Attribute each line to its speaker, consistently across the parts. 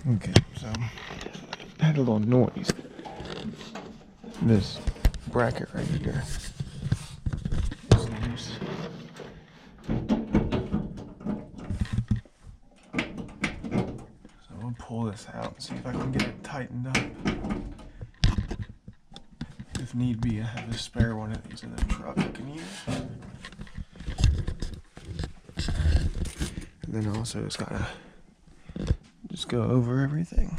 Speaker 1: Okay, so I had a little noise. This bracket right here is loose. So I'm gonna pull this out and see if I can get it tightened up. If need be, I have a spare one of these in the truck I can use. And then also just gotta go over everything.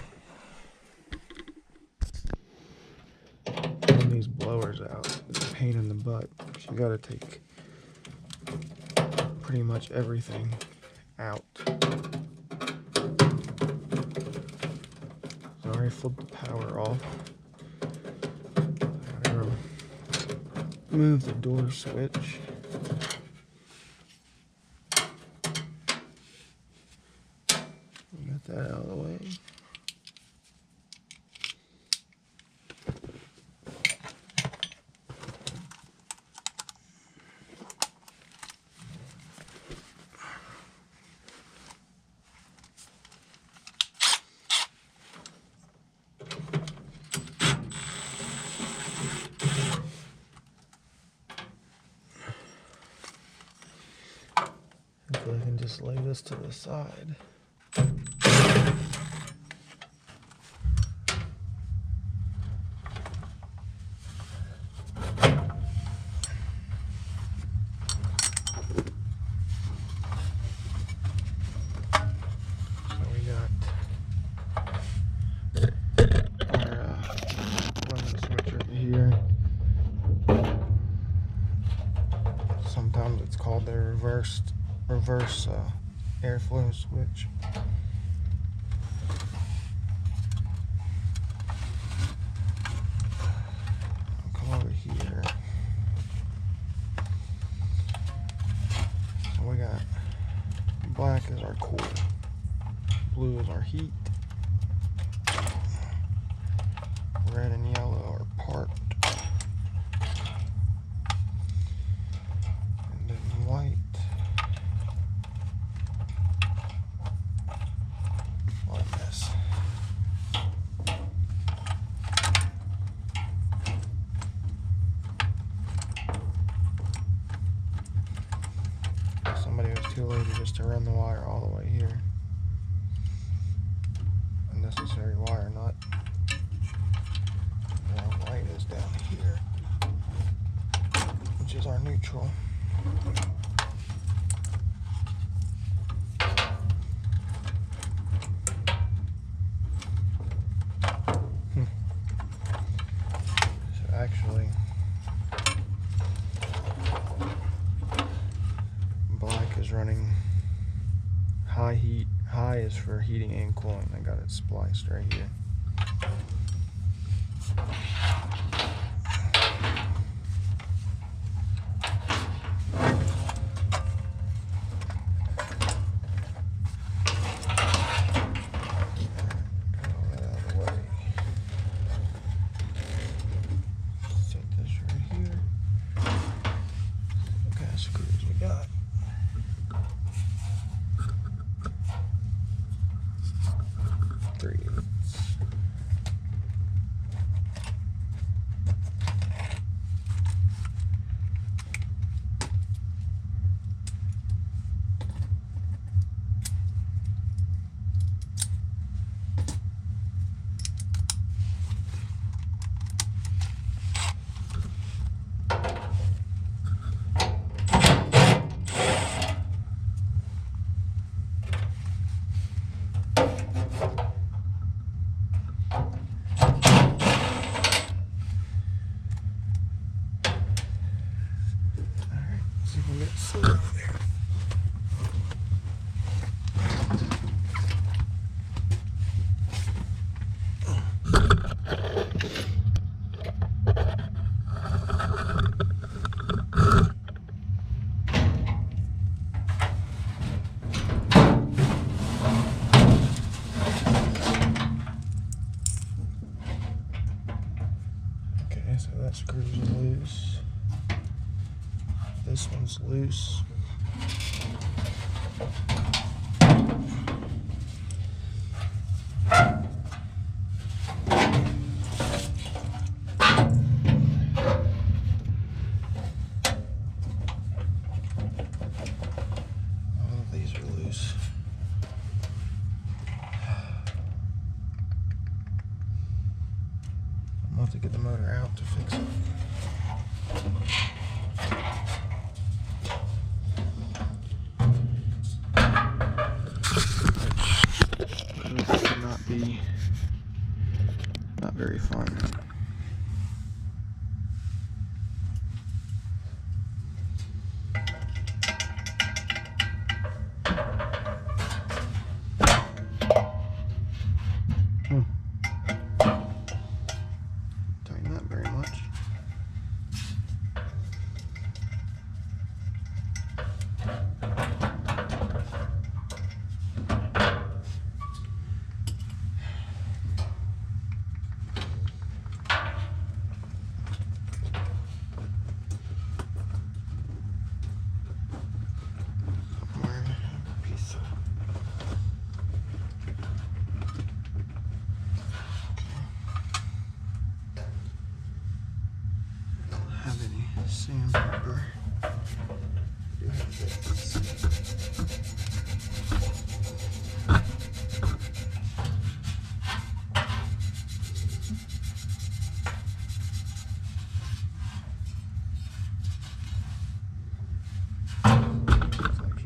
Speaker 1: Pulling these blowers out is a pain in the butt. You gotta take pretty much everything out. So I already flipped the power off. I gotta move the door switch. Get that out of the way. Hopefully I can just lay this to the side. Sometimes it's called the reverse airflow switch. I'll come over here. So we got black is our cool, blue is our heat, red and yellow are parked. White, like this. Somebody was too lazy just to run the wire all the way here. Unnecessary wire nut. Now white is down here, which is our neutral. Actually, black is running high heat. High is for heating and cooling. I got it spliced right here. So that screw's loose. This one's loose. have to get the motor out to fix it. Which would not be not very fun. Tighten that very much. Have any sandpaper. I do have this. It's actually doing anything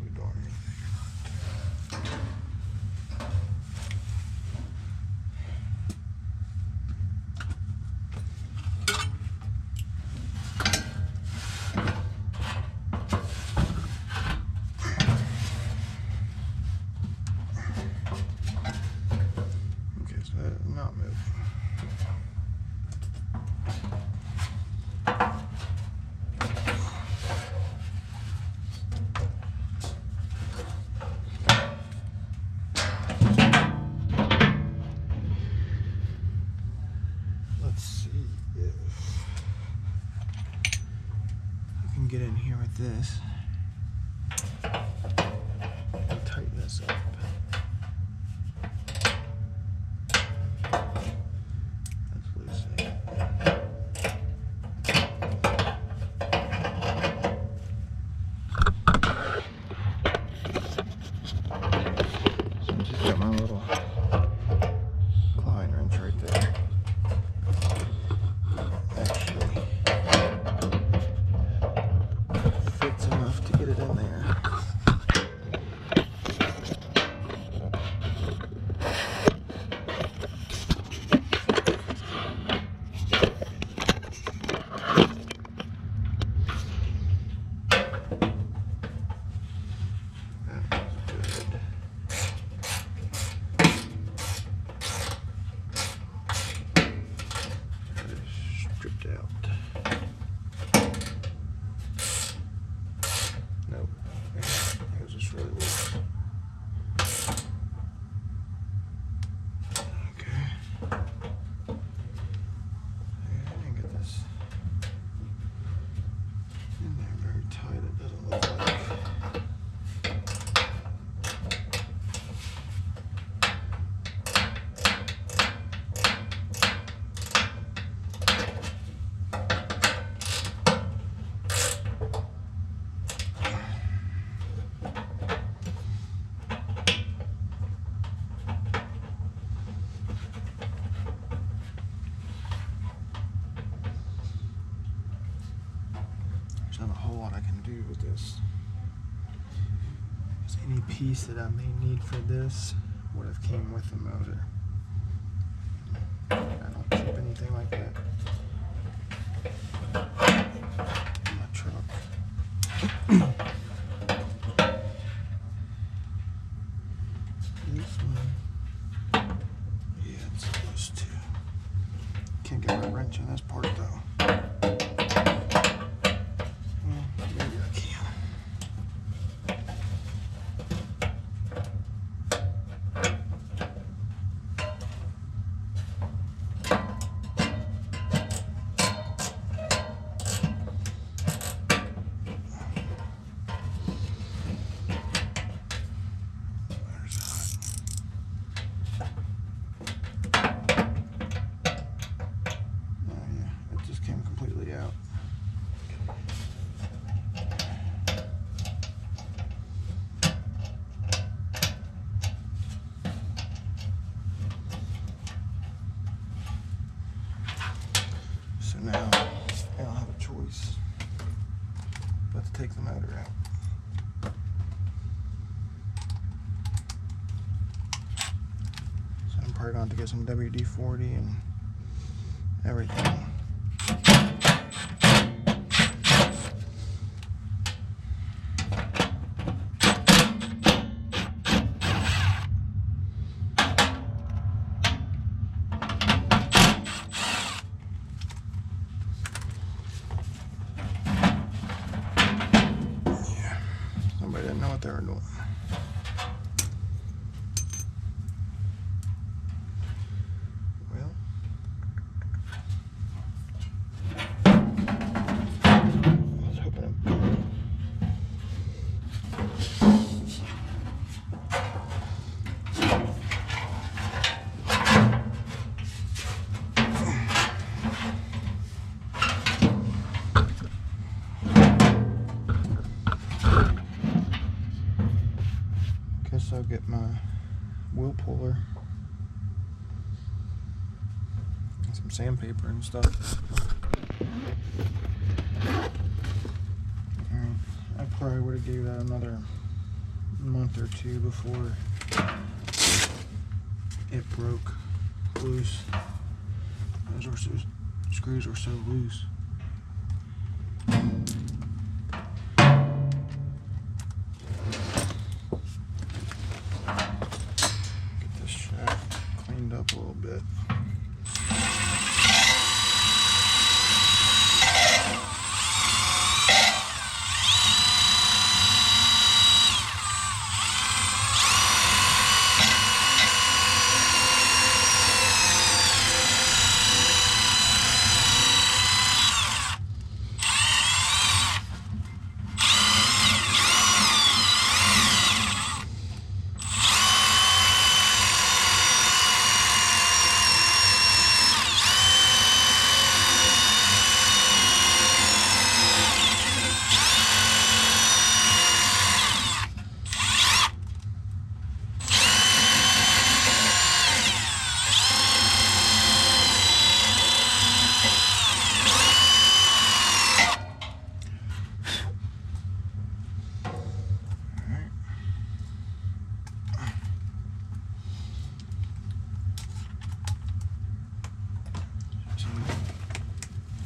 Speaker 1: or not. Not move. Let's see if I can get in here with this. Tighten this up. Got my little Klein wrench right there. Actually fits enough to get it in there. Stripped out. Nope. It was just really loose. Okay. I didn't get this in there very tight. It doesn't look like. There's not a whole lot I can do with this. Because any piece that I may need for this would have came with the motor. I don't keep anything like that in my truck. This one, yeah, it's supposed to. Can't get my wrench in this part though. Maybe I can. So now I don't have a choice but to take the motor out. So I'm probably going to have to get some WD-40 and everything. Somebody didn't know what they were doing. Well, I was hoping it would. Guess I'll get my wheel puller and some sandpaper and stuff. I probably would have gave that another month or two before it broke loose. Those screws were so loose. Get this shaft cleaned up a little bit.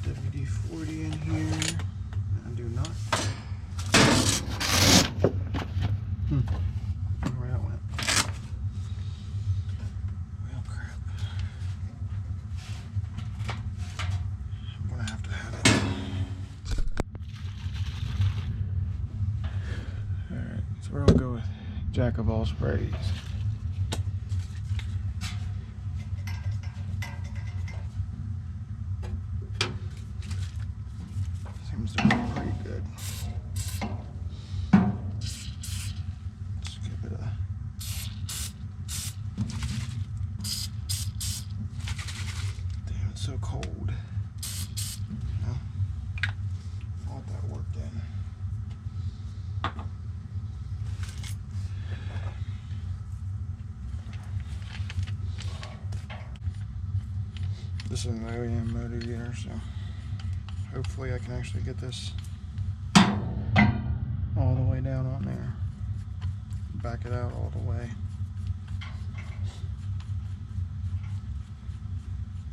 Speaker 1: WD-40 in here. I do not. Where that went. Well, crap. I'm gonna have to have it. Alright, so we're gonna go with Jack of all sprays. Seems to be pretty good. Let's give it a damn, it's so cold. Well, I'll let that work in. This is an OEM motivator, so hopefully I can actually get this all the way down on there. Back it out all the way.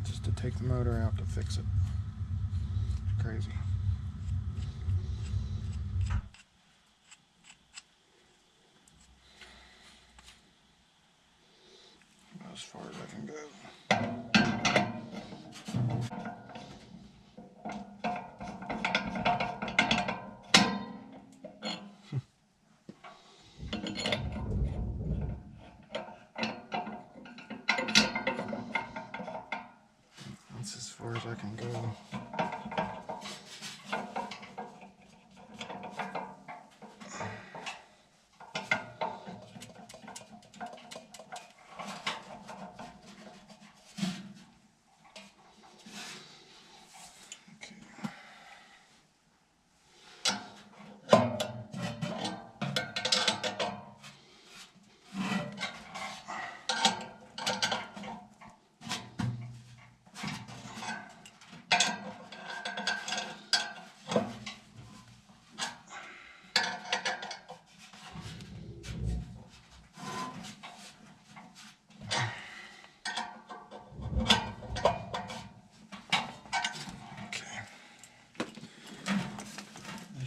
Speaker 1: Just to take the motor out to fix it. It's crazy. About as far as I can go. That's as far as I can go.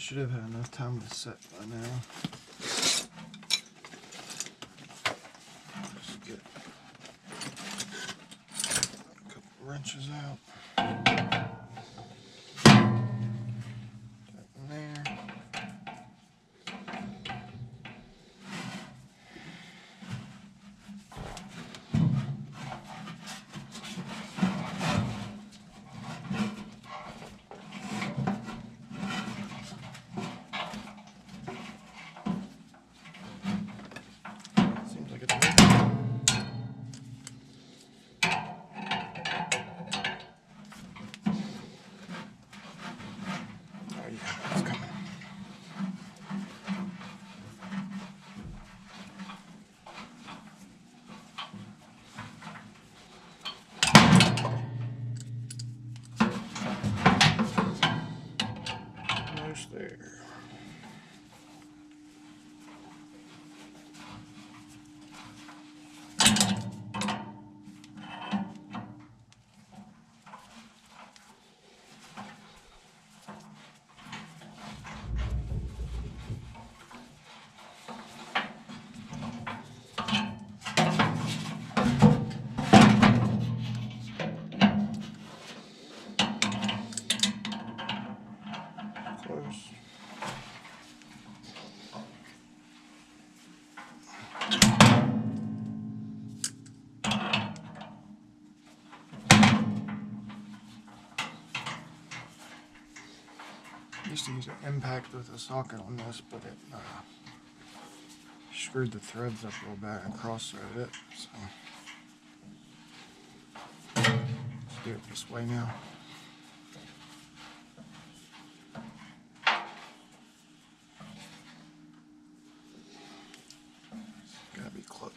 Speaker 1: should have had enough time to set by now. Just get a couple wrenches out. That in there. Seems like it's working. Oh yeah, it's coming. Almost there. Close. I used to use an impact with a socket on this, but it screwed the threads up real bad and cross-threaded it. So let's do it this way now. It's gotta be close.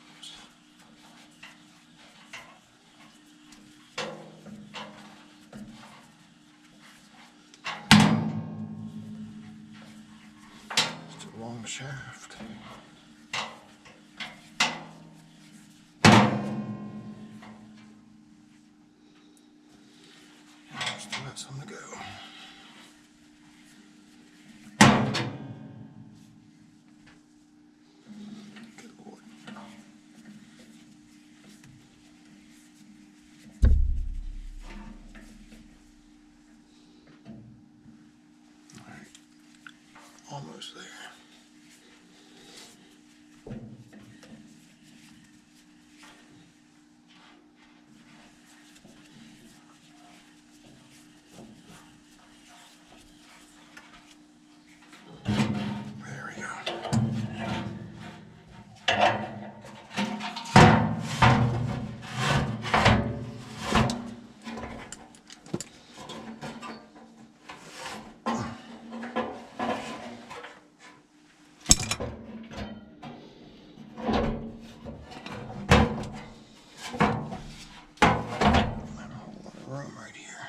Speaker 1: It's a long shaft. Still got some to go. Good Lord. Alright. Almost there. There we go. Not a whole lot of room right here.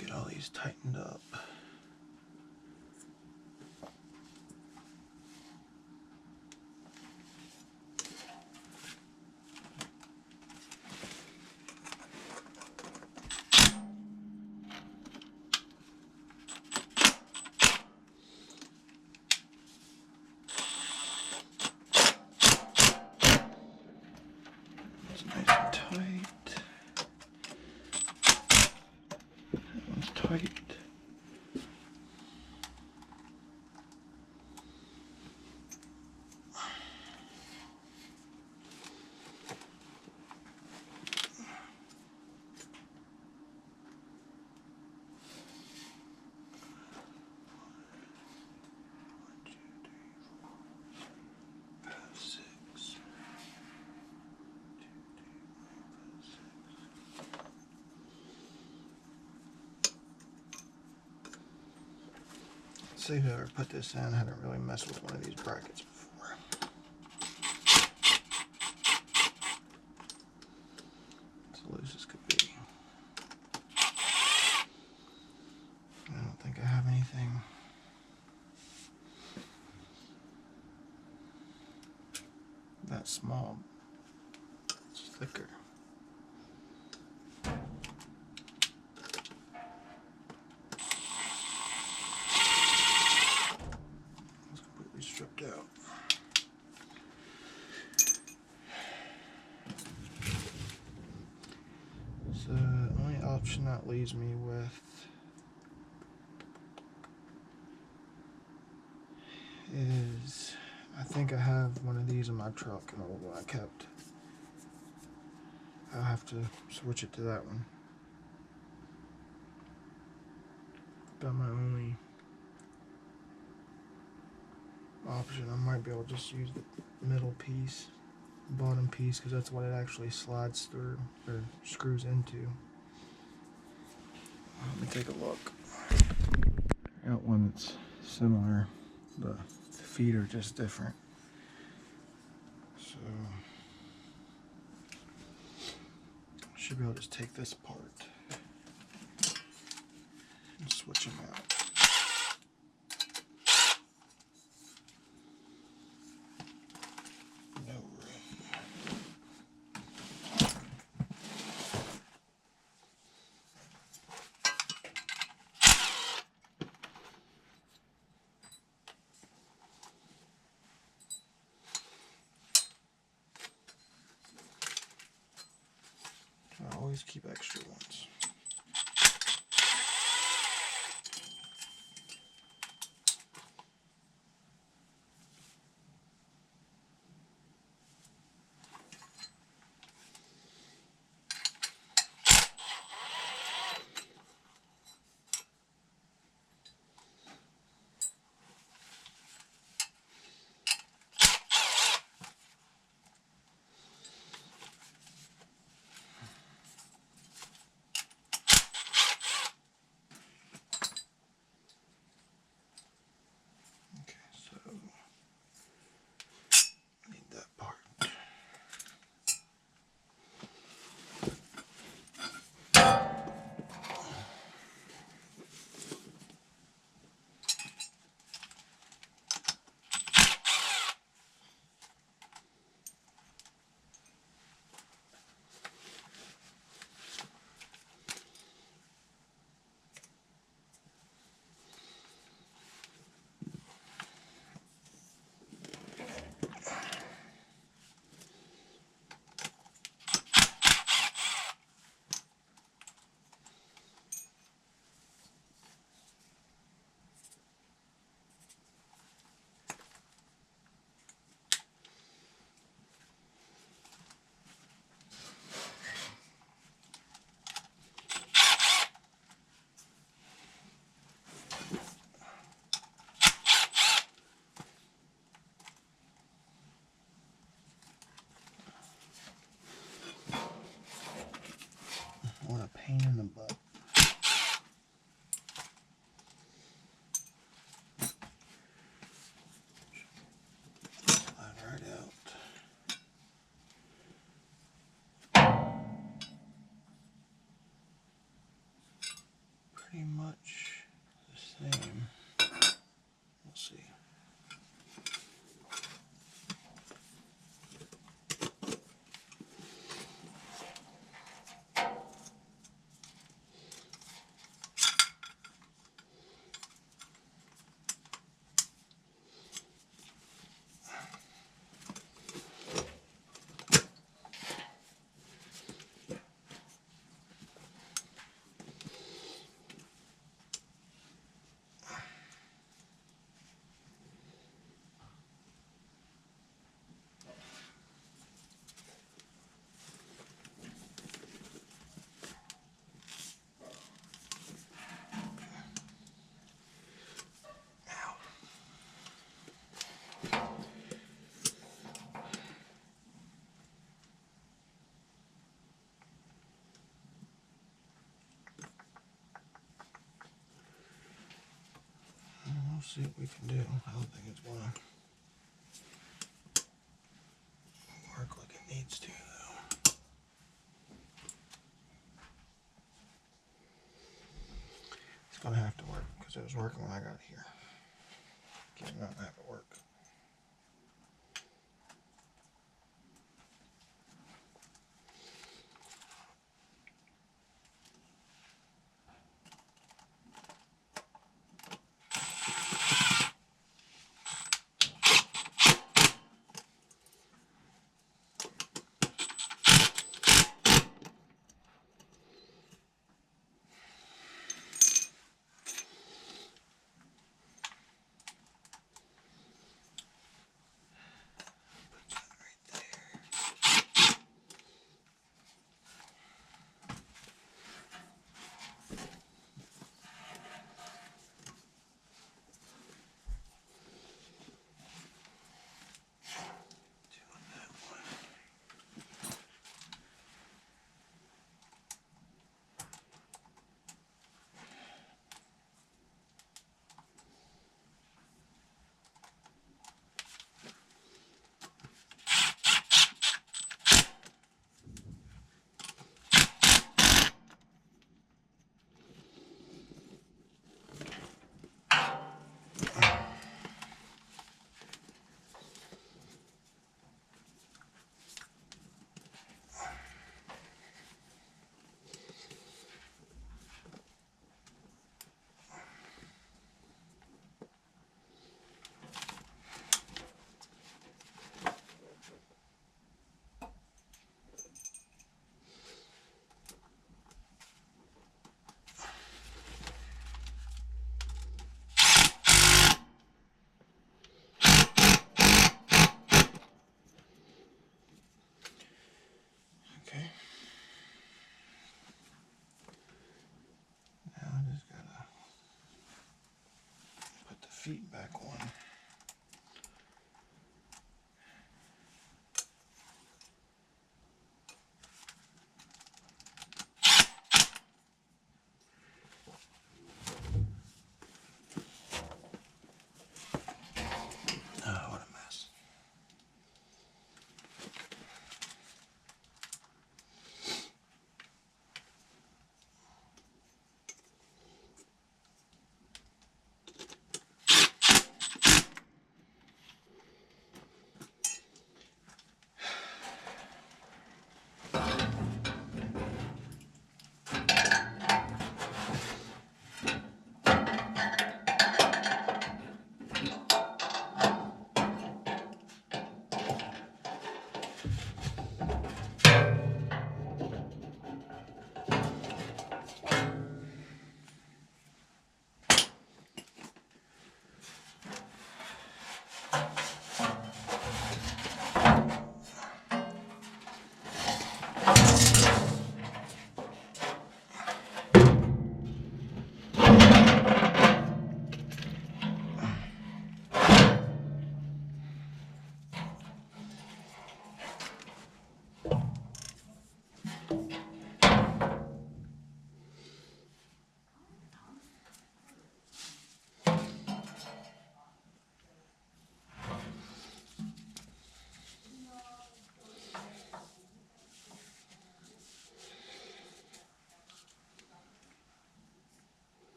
Speaker 1: Get all these tightened up. It's nice and tight. That one's tight. See, whoever put this in hadn't really messed with one of these brackets before. It's loose as could be. small. It's thicker. It's completely stripped out. So the only option that leaves me with is, I think I have one of these in my truck, an old one I kept. I'll have to switch it to that one. About my only option. I might be able to just use the middle piece, bottom piece, because that's what it actually slides through or screws into. Let me take a look. I got one that's similar, but the feet are just different. So I should be able to just take this apart and switch them out. No room. I always keep extra ones. Okay, so I need that part. What a pain in the butt. Slide right out. Pretty much the same. We'll see. We'll see what we can do. I don't think it's gonna work like it needs to, though. It's gonna have to work because it was working when I got here. Can't not have it work.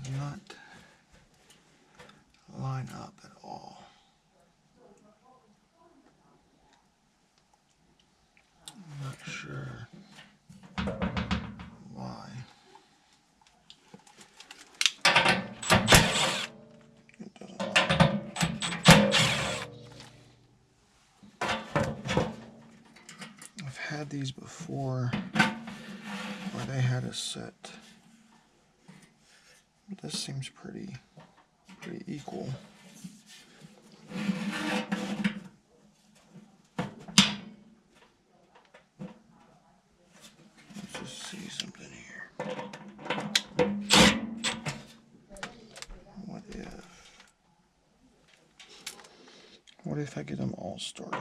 Speaker 1: does not line up at all. I'm not sure why. It doesn't. I've had these before where they had a set. But this seems pretty equal. Let's just see something here. What if I get them all started?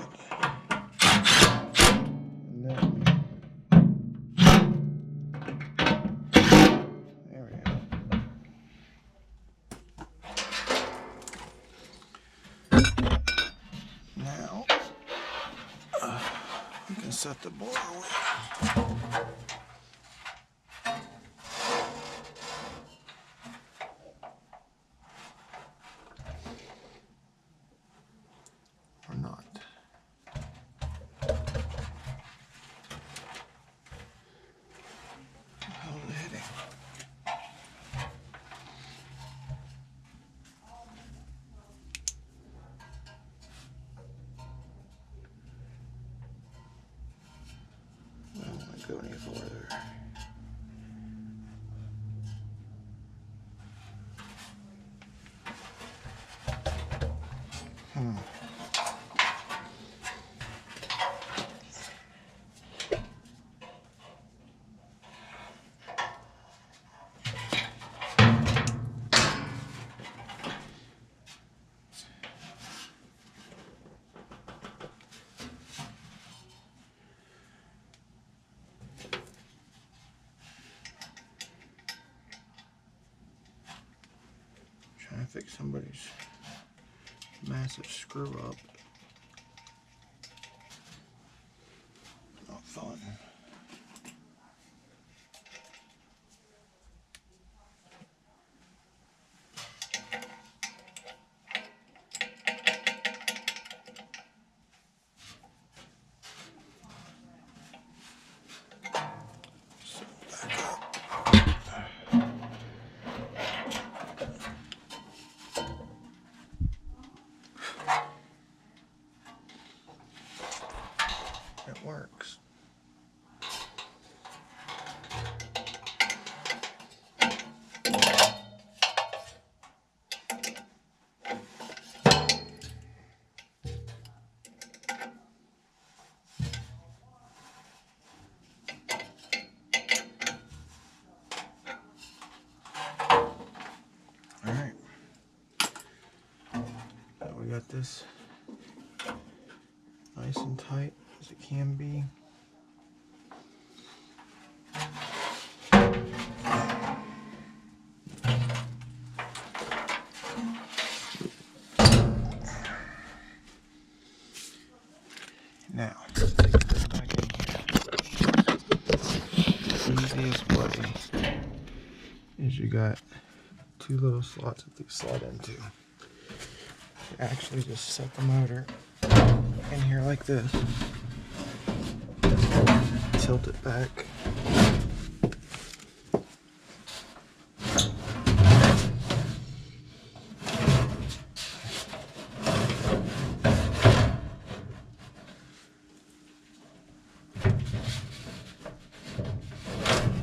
Speaker 1: And then there we go. Now we can set the bar away. Or not. How is it hitting? I don't want to go any farther. Trying to fix somebody's massive screw up. Not fun. So back up. It works. All right. So we got this nice and tight as it can be. Now, take this back in here. The easiest way is you got two little slots that they slide into. You actually just set the motor in here like this. Tilt it back.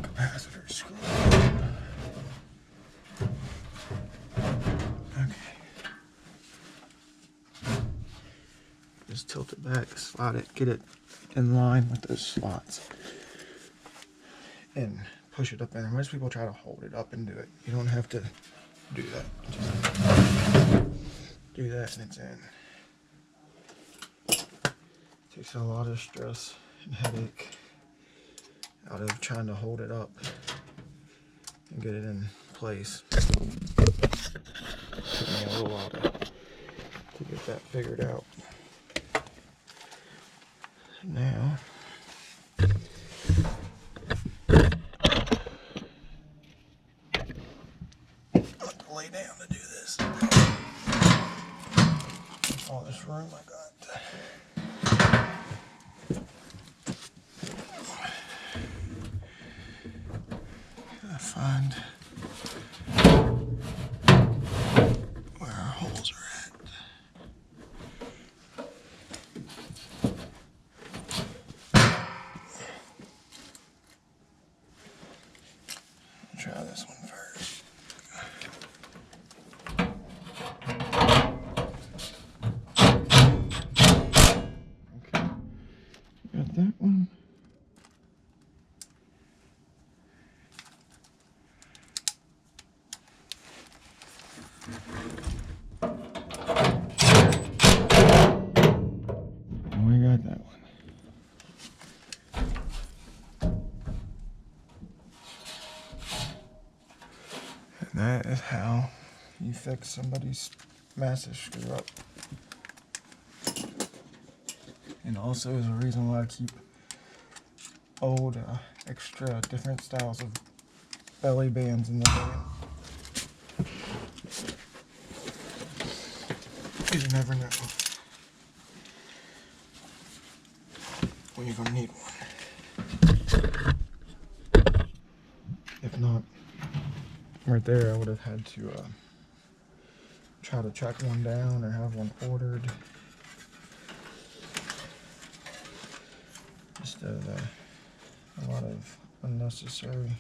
Speaker 1: Capacitor screw. Okay. Just tilt it back, slide it, get it in line with those slots, and push it up in there. Most people try to hold it up and do it. You don't have to do that. Just do that and it's in. Takes a lot of stress and headache out of trying to hold it up and get it in place. Took me a little while to get that figured out. Now, to lay down to do this. All this room I got. Gotta find where our holes are at. I'll try this one first. Okay, got that one. We got that one. And that is how you fix somebody's massive screw up. And also is a reason why I keep old, extra, different styles of belly bands in the van. You never know when you're gonna need one. If not, right there I would have had to try to track one down or have one ordered. Just a lot of unnecessary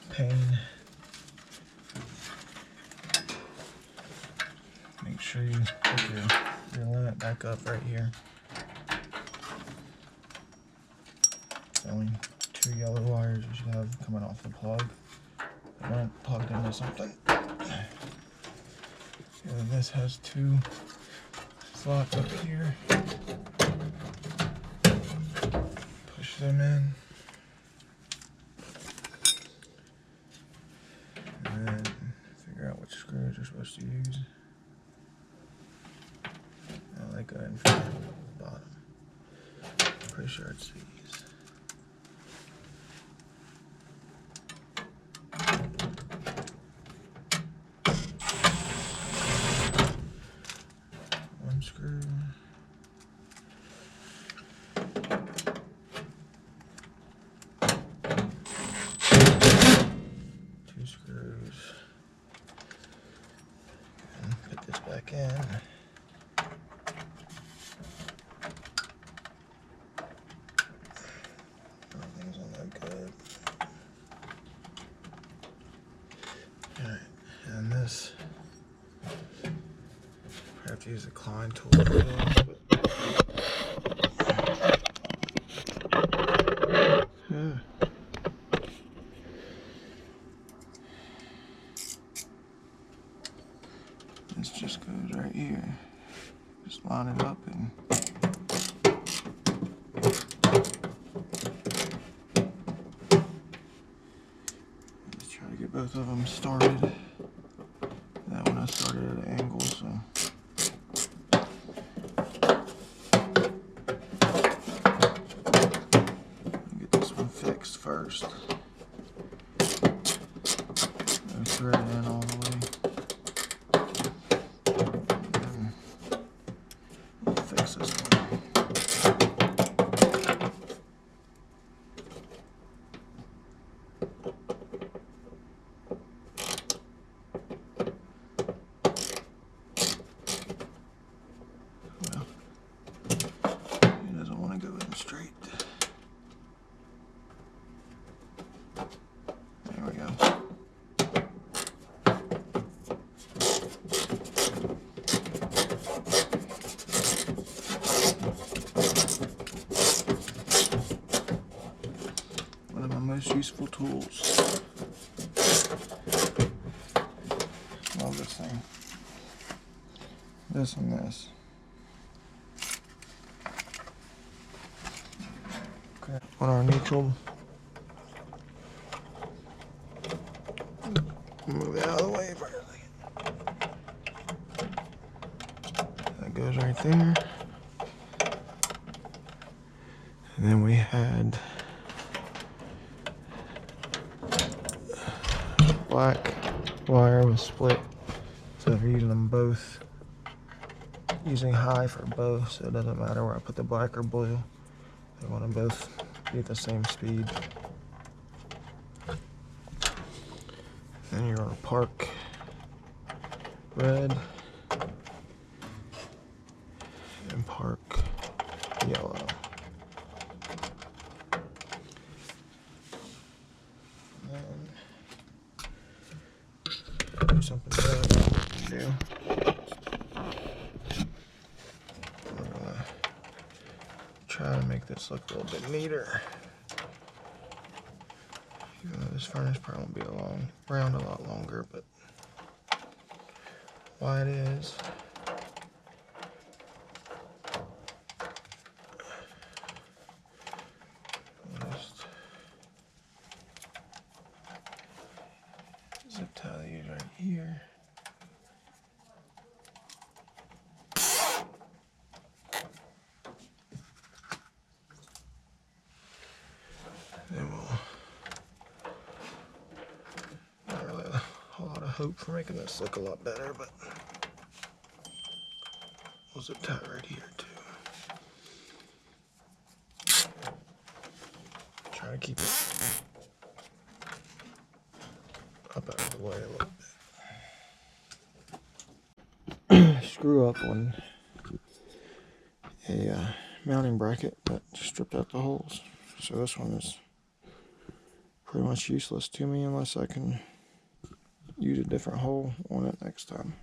Speaker 1: pain. Make sure you hook your limit back up right here. Only 2 yellow wires you should have coming off the plug. They aren't plugged into something. And this has 2 slots up here. Push them in. And then figure out which screws you're supposed to use. They go in from the bottom. Pretty sure it's these. One screw. 2 screws. And put this back in. And this, I have to use a Klein tool for this, but yeah. This just goes right here. Just line it up and just try to get both of them started. That one I started at an angle, so get this one fixed first. Go thread it in all the way. And then fix this one. Most useful tools. Love this thing. This and this. Okay, on our neutral. Move it out of the way for a second. That goes right there. And then we had black wire was split, so they're using them both, using high for both, so it doesn't matter where I put the black or blue. They want to both be at the same speed. Then you're going to park red and park yellow. And do something better than what we do. We're going to try to make this look a little bit neater. Even though this furnace probably won't be around a lot longer, but why it is. Just zip tie these right here. Then we'll not really a whole lot of hope for making this look a lot better, but we'll zip tie right here too. Try to keep it up out of the way a little bit. Screw up on a mounting bracket that stripped out the holes, so this one is pretty much useless to me unless I can use a different hole on it next time.